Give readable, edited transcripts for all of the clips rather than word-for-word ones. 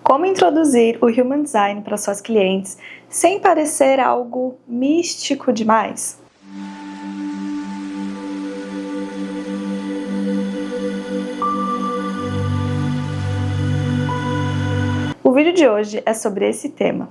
Como introduzir o Human Design para suas clientes sem parecer algo místico demais? O vídeo de hoje é sobre esse tema.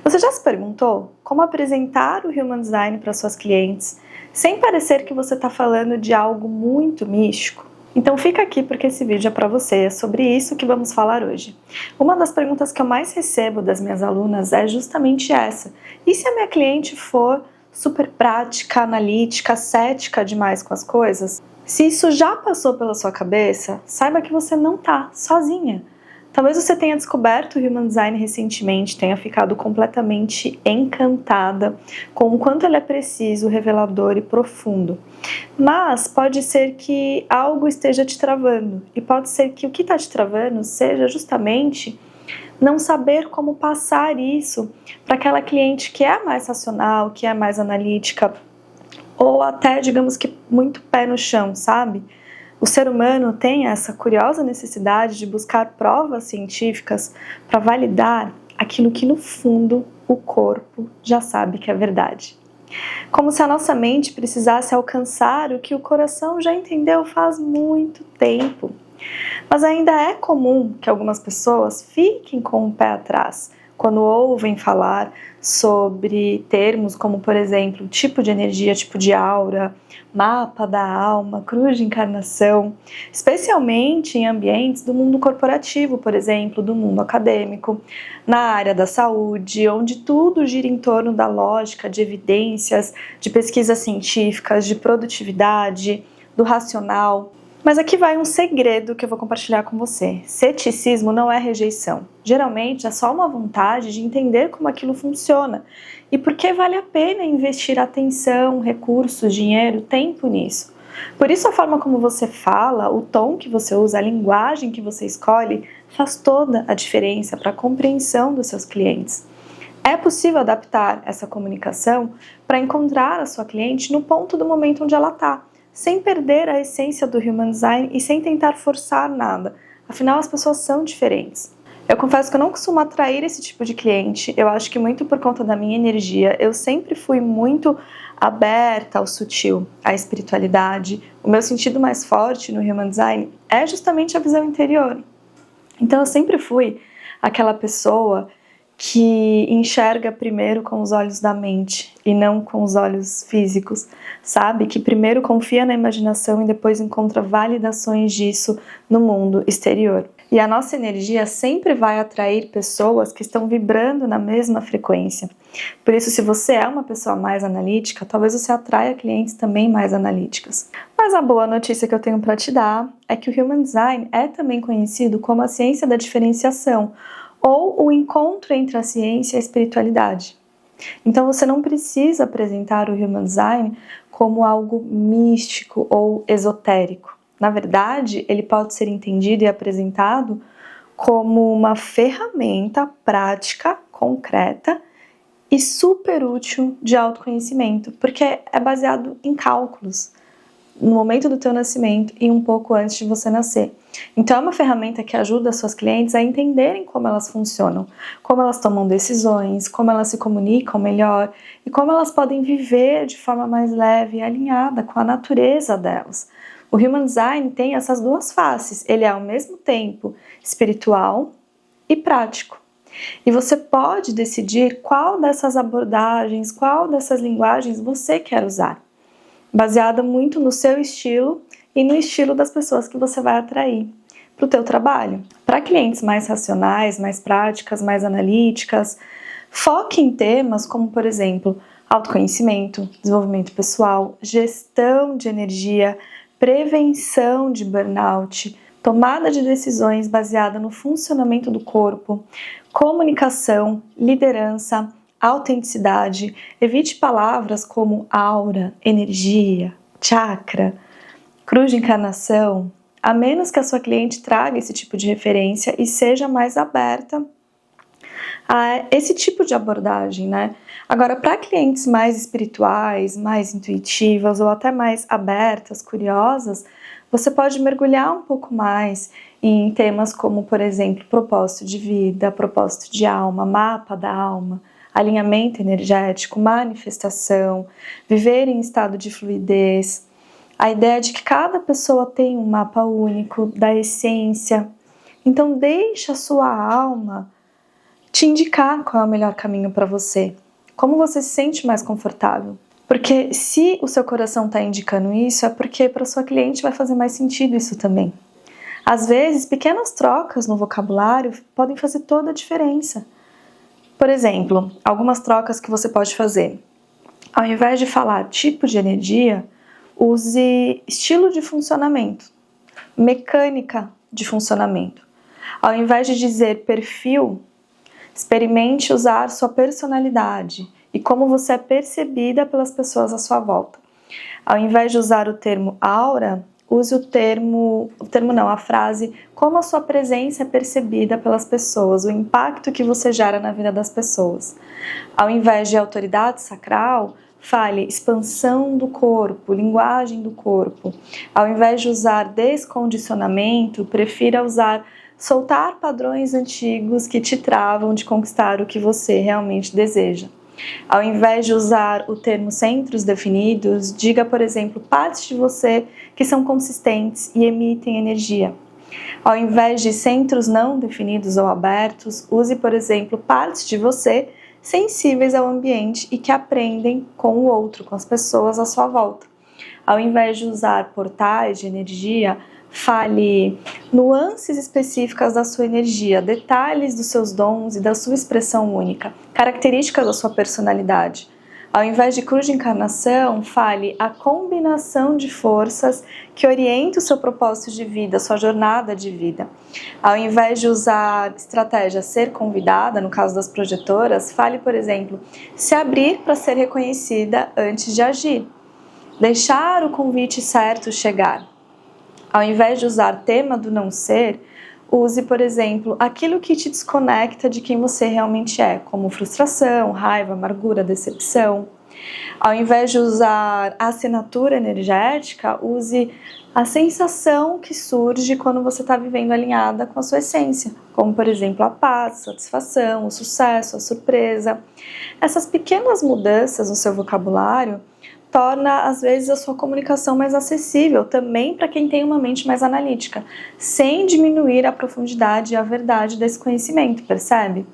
Você já se perguntou como apresentar o Human Design para suas clientes sem parecer que você está falando de algo muito místico? Então fica aqui porque esse vídeo é para você, é sobre isso que vamos falar hoje. Uma das perguntas que eu mais recebo das minhas alunas é justamente essa: e se a minha cliente for super prática, analítica, cética demais com as coisas? Se isso já passou pela sua cabeça, saiba que você não está sozinha. Talvez você tenha descoberto o Human Design recentemente, tenha ficado completamente encantada com o quanto ele é preciso, revelador e profundo. Mas pode ser que algo esteja te travando, e pode ser que o que está te travando seja justamente não saber como passar isso para aquela cliente que é mais racional, que é mais analítica, ou até, digamos que, muito pé no chão, sabe? O ser humano tem essa curiosa necessidade de buscar provas científicas para validar aquilo que, no fundo, o corpo já sabe que é verdade. Como se a nossa mente precisasse alcançar o que o coração já entendeu faz muito tempo. Mas ainda é comum que algumas pessoas fiquem com o pé atrás quando ouvem falar sobre termos como, por exemplo, tipo de energia, tipo de aura, mapa da alma, cruz de encarnação, especialmente em ambientes do mundo corporativo, por exemplo, do mundo acadêmico, na área da saúde, onde tudo gira em torno da lógica, de evidências, de pesquisas científicas, de produtividade, do racional. Mas aqui vai um segredo que eu vou compartilhar com você. Ceticismo não é rejeição. Geralmente é só uma vontade de entender como aquilo funciona e por que vale a pena investir atenção, recursos, dinheiro, tempo nisso. Por isso a forma como você fala, o tom que você usa, a linguagem que você escolhe faz toda a diferença para a compreensão dos seus clientes. É possível adaptar essa comunicação para encontrar a sua cliente no ponto do momento onde ela está, sem perder a essência do Human Design e sem tentar forçar nada. Afinal, as pessoas são diferentes. Eu confesso que eu não costumo atrair esse tipo de cliente. Eu acho que muito por conta da minha energia. Eu sempre fui muito aberta ao sutil, à espiritualidade. O meu sentido mais forte no Human Design é justamente a visão interior. Então eu sempre fui aquela pessoa que enxerga primeiro com os olhos da mente e não com os olhos físicos, sabe? Que primeiro confia na imaginação e depois encontra validações disso no mundo exterior. E a nossa energia sempre vai atrair pessoas que estão vibrando na mesma frequência. Por isso, se você é uma pessoa mais analítica, talvez você atraia clientes também mais analíticas. Mas a boa notícia que eu tenho para te dar é que o Human Design é também conhecido como a ciência da diferenciação, ou o encontro entre a ciência e a espiritualidade. Então você não precisa apresentar o Human Design como algo místico ou esotérico. Na verdade, ele pode ser entendido e apresentado como uma ferramenta prática, concreta e super útil de autoconhecimento, porque é baseado em cálculos no momento do teu nascimento e um pouco antes de você nascer. Então é uma ferramenta que ajuda as suas clientes a entenderem como elas funcionam, como elas tomam decisões, como elas se comunicam melhor e como elas podem viver de forma mais leve e alinhada com a natureza delas. O Human Design tem essas duas faces, ele é ao mesmo tempo espiritual e prático. E você pode decidir qual dessas abordagens, qual dessas linguagens você quer usar, baseada muito no seu estilo e no estilo das pessoas que você vai atrair para o teu trabalho. Para clientes mais racionais, mais práticas, mais analíticas, foque em temas como, por exemplo, autoconhecimento, desenvolvimento pessoal, gestão de energia, prevenção de burnout, tomada de decisões baseada no funcionamento do corpo, comunicação, liderança, autenticidade. Evite palavras como aura, energia, chakra, cruz de encarnação, a menos que a sua cliente traga esse tipo de referência e seja mais aberta a esse tipo de abordagem, né? Agora, para clientes mais espirituais, mais intuitivas ou até mais abertas, curiosas, você pode mergulhar um pouco mais em temas como, por exemplo, propósito de vida, propósito de alma, mapa da alma, alinhamento energético, manifestação, viver em estado de fluidez, a ideia de que cada pessoa tem um mapa único da essência. Então deixa a sua alma te indicar qual é o melhor caminho para você, como você se sente mais confortável. Porque se o seu coração está indicando isso, é porque para sua cliente vai fazer mais sentido isso também. Às vezes, pequenas trocas no vocabulário podem fazer toda a diferença. Por exemplo, algumas trocas que você pode fazer. Ao invés de falar tipo de energia, use estilo de funcionamento, mecânica de funcionamento. Ao invés de dizer perfil, experimente usar sua personalidade e como você é percebida pelas pessoas à sua volta. Ao invés de usar o termo aura, use a frase como a sua presença é percebida pelas pessoas, o impacto que você gera na vida das pessoas. Ao invés de autoridade sacral, fale expansão do corpo, linguagem do corpo. Ao invés de usar descondicionamento, prefira usar soltar padrões antigos que te travam de conquistar o que você realmente deseja. Ao invés de usar o termo centros definidos, diga, por exemplo, partes de você que são consistentes e emitem energia. Ao invés de centros não definidos ou abertos, use, por exemplo, partes de você sensíveis ao ambiente e que aprendem com o outro, com as pessoas à sua volta. Ao invés de usar portais de energia, fale nuances específicas da sua energia, detalhes dos seus dons e da sua expressão única, características da sua personalidade. Ao invés de cruz de encarnação, fale a combinação de forças que orienta o seu propósito de vida, sua jornada de vida. Ao invés de usar estratégia ser convidada, no caso das projetoras, fale, por exemplo, se abrir para ser reconhecida antes de agir. Deixar o convite certo chegar. Ao invés de usar tema do não ser, use, por exemplo, aquilo que te desconecta de quem você realmente é, como frustração, raiva, amargura, decepção. Ao invés de usar a assinatura energética, use a sensação que surge quando você está vivendo alinhada com a sua essência, como, por exemplo, a paz, a satisfação, o sucesso, a surpresa. Essas pequenas mudanças no seu vocabulário torna, às vezes, a sua comunicação mais acessível, também para quem tem uma mente mais analítica, sem diminuir a profundidade e a verdade desse conhecimento, percebe?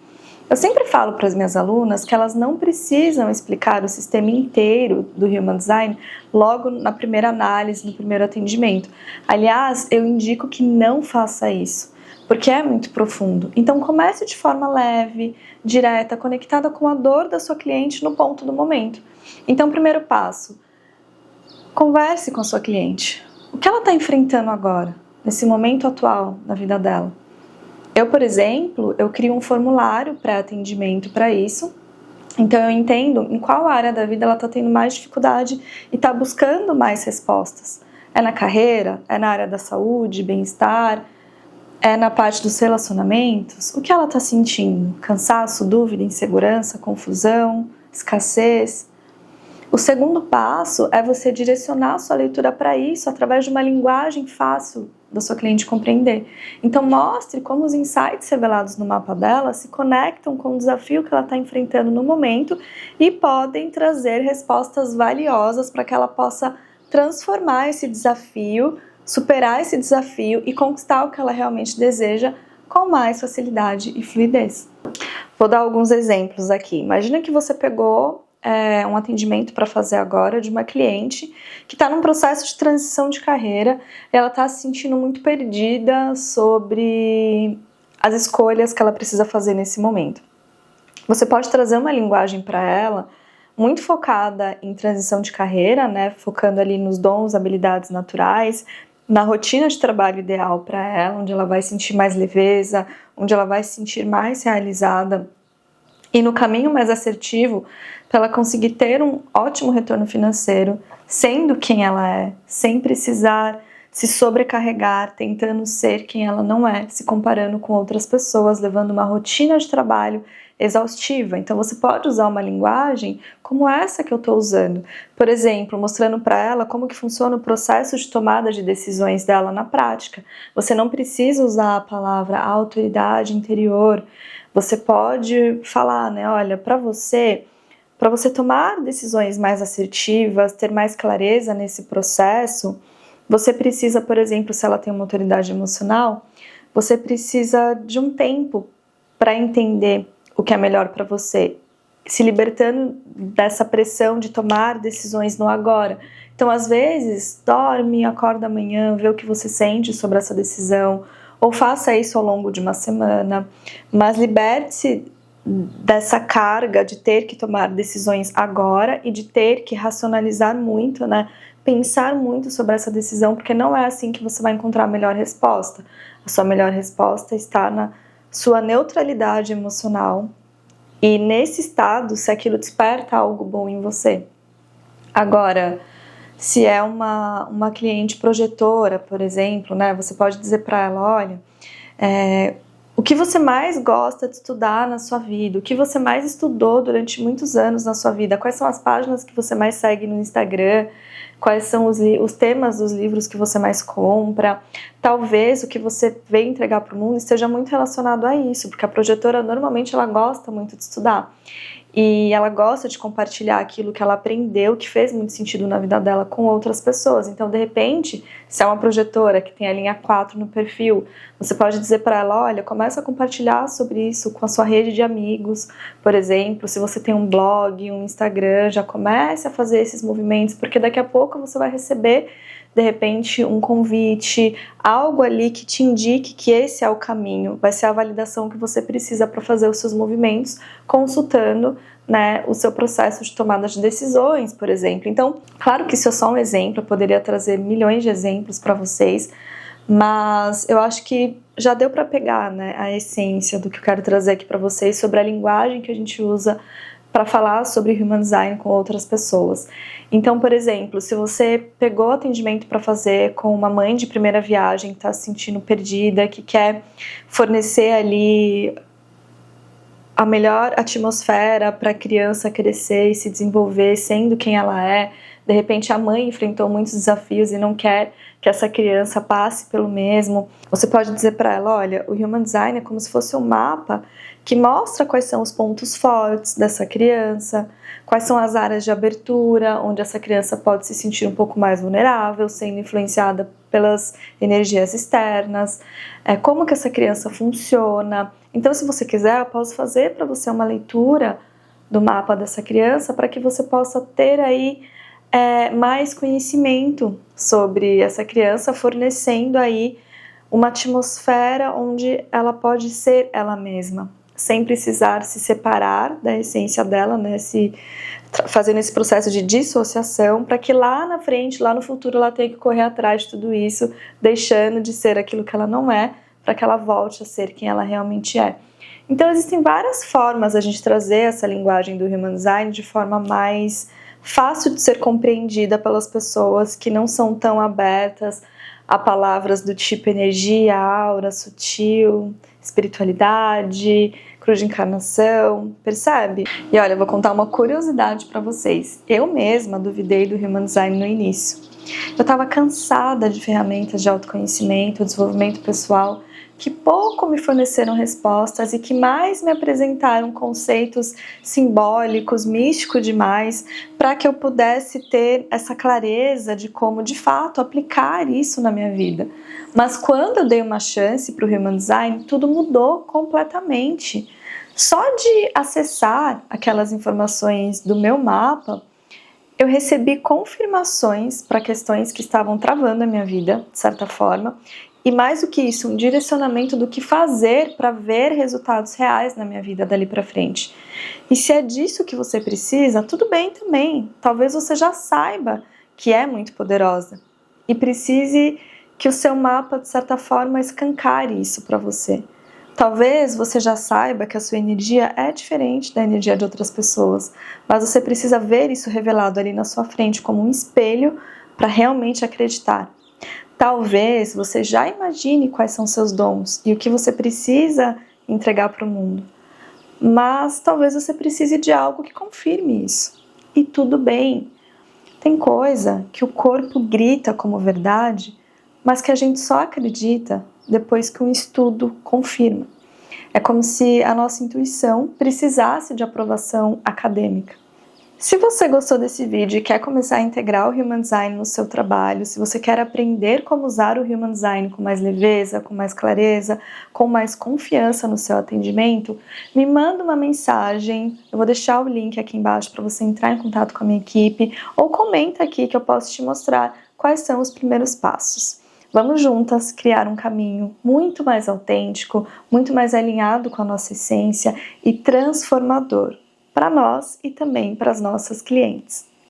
Eu sempre falo para as minhas alunas que elas não precisam explicar o sistema inteiro do Human Design logo na primeira análise, no primeiro atendimento. Aliás, eu indico que não faça isso, porque é muito profundo. Então comece de forma leve, direta, conectada com a dor da sua cliente no ponto do momento. Então, primeiro passo, converse com a sua cliente. O que ela está enfrentando agora, nesse momento atual na vida dela? Eu, por exemplo, eu crio um formulário pré-atendimento para isso. Então eu entendo em qual área da vida ela está tendo mais dificuldade e está buscando mais respostas. É na carreira? É na área da saúde, bem-estar? É na parte dos relacionamentos? O que ela está sentindo? Cansaço, dúvida, insegurança, confusão, escassez? O segundo passo é você direcionar a sua leitura para isso através de uma linguagem fácil da sua cliente compreender. Então mostre como os insights revelados no mapa dela se conectam com o desafio que ela está enfrentando no momento e podem trazer respostas valiosas para que ela possa transformar esse desafio, superar esse desafio e conquistar o que ela realmente deseja com mais facilidade e fluidez. Vou dar alguns exemplos aqui. Imagina que você pegou um atendimento para fazer agora de uma cliente que está num processo de transição de carreira. Ela está se sentindo muito perdida sobre as escolhas que ela precisa fazer nesse momento. Você pode trazer uma linguagem para ela muito focada em transição de carreira, né? Focando ali nos dons, habilidades naturais, na rotina de trabalho ideal para ela, onde ela vai sentir mais leveza, onde ela vai se sentir mais realizada e no caminho mais assertivo para ela conseguir ter um ótimo retorno financeiro, sendo quem ela é, sem precisar se sobrecarregar, tentando ser quem ela não é, se comparando com outras pessoas, levando uma rotina de trabalho exaustiva. Então você pode usar uma linguagem como essa que eu estou usando. Por exemplo, mostrando para ela como que funciona o processo de tomada de decisões dela na prática. Você não precisa usar a palavra autoridade interior. Você pode falar, né, olha, para você tomar decisões mais assertivas, ter mais clareza nesse processo, você precisa, por exemplo, se ela tem uma autoridade emocional, você precisa de um tempo para entender o que é melhor para você, se libertando dessa pressão de tomar decisões no agora. Então, às vezes, dorme, acorda amanhã, vê o que você sente sobre essa decisão, ou faça isso ao longo de uma semana, mas liberte-se dessa carga de ter que tomar decisões agora e de ter que racionalizar muito, né? Pensar muito sobre essa decisão, porque não é assim que você vai encontrar a melhor resposta. A sua melhor resposta está na sua neutralidade emocional e nesse estado, se aquilo desperta algo bom em você. Agora, se é uma cliente projetora, por exemplo, né, você pode dizer para ela, olha, o que você mais gosta de estudar na sua vida, o que você mais estudou durante muitos anos na sua vida, quais são as páginas que você mais segue no Instagram, quais são os temas dos livros que você mais compra. Talvez o que você vem entregar para o mundo esteja muito relacionado a isso, porque a projetora normalmente ela gosta muito de estudar. E ela gosta de compartilhar aquilo que ela aprendeu, que fez muito sentido na vida dela com outras pessoas. Então, de repente, se é uma projetora que tem a linha 4 no perfil, você pode dizer para ela, olha, começa a compartilhar sobre isso com a sua rede de amigos, por exemplo, se você tem um blog, um Instagram, já comece a fazer esses movimentos, porque daqui a pouco você vai receber, de repente, um convite, algo ali que te indique que esse é o caminho, vai ser a validação que você precisa para fazer os seus movimentos, consultando, né, o seu processo de tomada de decisões, por exemplo. Então, claro que isso é só um exemplo, eu poderia trazer milhões de exemplos para vocês, mas eu acho que já deu para pegar, né, a essência do que eu quero trazer aqui para vocês sobre a linguagem que a gente usa para falar sobre Human Design com outras pessoas. Então, por exemplo, se você pegou atendimento para fazer com uma mãe de primeira viagem que está se sentindo perdida, que quer fornecer ali a melhor atmosfera para a criança crescer e se desenvolver sendo quem ela é, de repente a mãe enfrentou muitos desafios e não quer que essa criança passe pelo mesmo, você pode dizer para ela, olha, o Human Design é como se fosse um mapa que mostra quais são os pontos fortes dessa criança, quais são as áreas de abertura, onde essa criança pode se sentir um pouco mais vulnerável, sendo influenciada pelas energias externas, como que essa criança funciona. Então, se você quiser, eu posso fazer para você uma leitura do mapa dessa criança para que você possa ter aí mais conhecimento sobre essa criança, fornecendo aí uma atmosfera onde ela pode ser ela mesma, sem precisar se separar da essência dela, né, fazendo esse processo de dissociação, para que lá na frente, lá no futuro, ela tenha que correr atrás de tudo isso, deixando de ser aquilo que ela não é, para que ela volte a ser quem ela realmente é. Então existem várias formas a gente trazer essa linguagem do Human Design de forma mais fácil de ser compreendida pelas pessoas que não são tão abertas a palavras do tipo energia, aura, sutil, espiritualidade, cruz de encarnação, percebe? E olha, eu vou contar uma curiosidade para vocês. Eu mesma duvidei do Human Design no início. Eu estava cansada de ferramentas de autoconhecimento, desenvolvimento pessoal, que pouco me forneceram respostas e que mais me apresentaram conceitos simbólicos, místicos demais, para que eu pudesse ter essa clareza de como, de fato, aplicar isso na minha vida. Mas quando eu dei uma chance para o Human Design, tudo mudou completamente. Só de acessar aquelas informações do meu mapa, eu recebi confirmações para questões que estavam travando a minha vida, de certa forma, e mais do que isso, um direcionamento do que fazer para ver resultados reais na minha vida dali para frente. E se é disso que você precisa, tudo bem também. Talvez você já saiba que é muito poderosa e precise que o seu mapa, de certa forma, escancare isso para você. Talvez você já saiba que a sua energia é diferente da energia de outras pessoas, mas você precisa ver isso revelado ali na sua frente como um espelho para realmente acreditar. Talvez você já imagine quais são seus dons e o que você precisa entregar para o mundo. Mas talvez você precise de algo que confirme isso. E tudo bem. Tem coisa que o corpo grita como verdade, mas que a gente só acredita depois que um estudo confirma. É como se a nossa intuição precisasse de aprovação acadêmica. Se você gostou desse vídeo e quer começar a integrar o Human Design no seu trabalho, se você quer aprender como usar o Human Design com mais leveza, com mais clareza, com mais confiança no seu atendimento, me manda uma mensagem, eu vou deixar o link aqui embaixo para você entrar em contato com a minha equipe, ou comenta aqui que eu posso te mostrar quais são os primeiros passos. Vamos juntas criar um caminho muito mais autêntico, muito mais alinhado com a nossa essência e transformador para nós e também para as nossas clientes.